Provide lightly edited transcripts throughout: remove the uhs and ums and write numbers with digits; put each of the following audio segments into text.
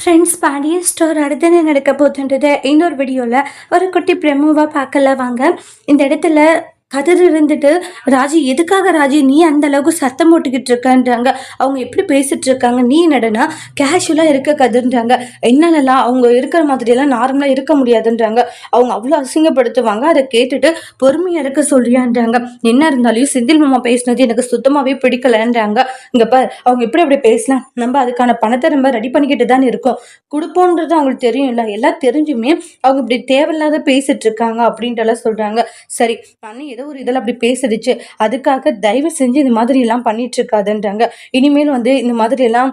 Friends Pandian store அடுத்து என்ன நடக்க போகுதுன்றது இன்னொரு வீடியோவில் ஒரு குட்டி ப்ரெமோவாக பார்க்கல வாங்க. இந்த இடத்துல கதிர் இருந்துட்டு, ராஜி எதுக்காக ராஜி நீ அந்த அளவுக்கு சத்தம் போட்டுக்கிட்டு இருக்கன்றாங்க. அவங்க எப்படி பேசிட்டு இருக்காங்க, நீ என்னடனா கேஷுவலாக இருக்க கதிர்ன்றாங்க. என்னென்னலாம் அவங்க இருக்கிற மாதிரியெல்லாம் நார்மலாக இருக்க முடியாதுன்றாங்க. அவங்க அவ்வளோ அசிங்கப்படுத்துவாங்க. அதை கேட்டுட்டு பொறுமையாக இருக்க சொல்றியான்றாங்க. என்ன இருந்தாலும் செந்தில் மாமா பேசினது எனக்கு சுத்தமாகவே பிடிக்கலன்றாங்க. இங்கே பார், அவங்க எப்படி அப்படி பேசலாம், நம்ம அதுக்கான பணத்தை நம்ம ரெடி பண்ணிக்கிட்டு தான் இருக்கோம், கொடுப்போன்றது அவங்களுக்கு தெரியும் இல்லை, எல்லாம் தெரிஞ்சுமே அவங்க இப்படி தேவையில்லாத பேசிட்டு இருக்காங்க அப்படின்ட்டுலாம் சொல்றாங்க. சரி, பண்ணி ஏதோ ஒரு இதில் அப்படி பேசிடுச்சு, அதுக்காக தயவு செஞ்சு இந்த மாதிரி எல்லாம் பண்ணிட்டு இருக்காதுன்றாங்க. இனிமேல் வந்து இந்த மாதிரி எல்லாம்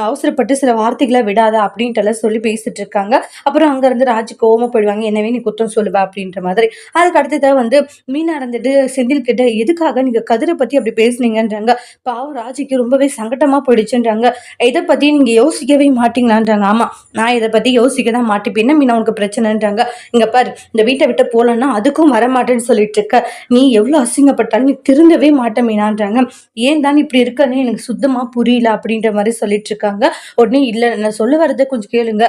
அவசரப்பட்டு சில வார்த்தைகளை விடாத அப்படின்ட்டு சொல்லி பேசிட்டு இருக்காங்க. அப்புறம் அங்க இருந்து ராஜி கோவமா போயிடுவாங்க. என்னவே நீ குற்றம் சொல்லுவா அப்படின்ற மாதிரி. அதுக்கு அடுத்ததான் வந்து மீனா இருந்துட்டு செந்தில் கிட்ட எதுக்காக நீங்க கதிரை பத்தி அப்படி பேசுனீங்கன்றாங்க. பாவம் ராஜிக்கு ரொம்பவே சங்கட்டமா போயிடுச்சுன்றாங்க. இதை பத்தி நீங்க யோசிக்கவே மாட்டீங்களான்றாங்க. ஆமா, நான் இதை பத்தி யோசிக்க தான் மாட்டேன், என்ன மீனா உனக்கு பிரச்சனைன்றாங்க. இங்க பாரு, இந்த வீட்டை விட்டு போலன்னா அதுக்கும் வரமாட்டேன்னு சொல்லிட்டு இருக்க, நீ எவ்வளவு அசிங்கப்பட்டாலும் நீ திருந்தவே மாட்ட மீனான்றாங்க. ஏன் தான் இப்படி இருக்கன்னு எனக்கு சுத்தமா புரியல அப்படின்ற மாதிரி சொல்லிட்டு இருக்காங்க. உடனே இல்ல, நான் சொல்ல வரதை கொஞ்சம் கேளுங்க,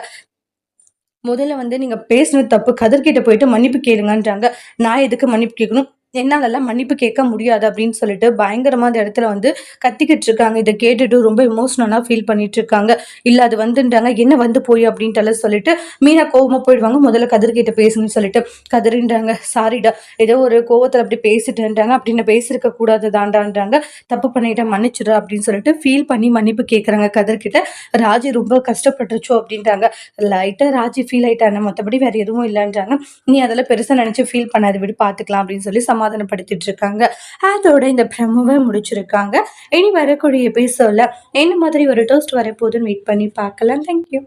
முதல்ல வந்து நீங்க பேசுனது தப்பு, கதிர்கிட்ட போயிட்டு மன்னிப்பு கேளுங்கன்றாங்க. நான் எதுக்கு மன்னிப்பு கேட்கணும், என்னாலலாம் மன்னிப்பு கேட்க முடியாது அப்படின்னு சொல்லிட்டு பயங்கரமா அந்த இடத்துல வந்து கத்திக்கிட்டு இருக்காங்க. இதை கேட்டுட்டு ரொம்ப இமோஷனலா ஃபீல் பண்ணிட்டு இருக்காங்க. இல்ல அது வந்துன்றாங்க, என்ன வந்து போய் அப்படின்ட்டு சொல்லிட்டு மீனா கோவமா போயிடுவாங்க. முதல்ல கதிர்கிட்ட பேசணும்னு சொல்லிட்டு கதிரின்றாங்க, சாரிடா ஏதோ ஒரு கோவத்துல அப்படி பேசிட்டுன்றாங்க, அப்படின்னு பேசிருக்க கூடாது தாண்டான்றாங்க, தப்பு பண்ணிட்டேன் மன்னிச்சிடு அப்படின்னு சொல்லிட்டு ஃபீல் பண்ணி மன்னிப்பு கேட்கறாங்க கதிர்கிட்ட. ராஜி ரொம்ப கஷ்டப்பட்டுருச்சோ அப்படின்றாங்க. லைட்டா ராஜி ஃபீல் ஆயிட்டாங்க, மற்றபடி வேற எதுவும் இல்லைன்றாங்க. நீ அதெல்லாம் பெருசா நினைச்சு ஃபீல் பண்ணாது, விடு பார்த்துக்கலாம் அப்படின்னு சொல்லி சமாதானப்படுத்திட்டு இருக்காங்க. அதோட இந்த ப்ரமோவை முடிச்சிருக்காங்க. இனி வரக்கூடிய எபிசோட்ல என்ன மாதிரி ஒரு டோஸ்ட் வரப்போகுதுன்னு வெயிட் பண்ணி பார்க்கலாம். தேங்க்யூ.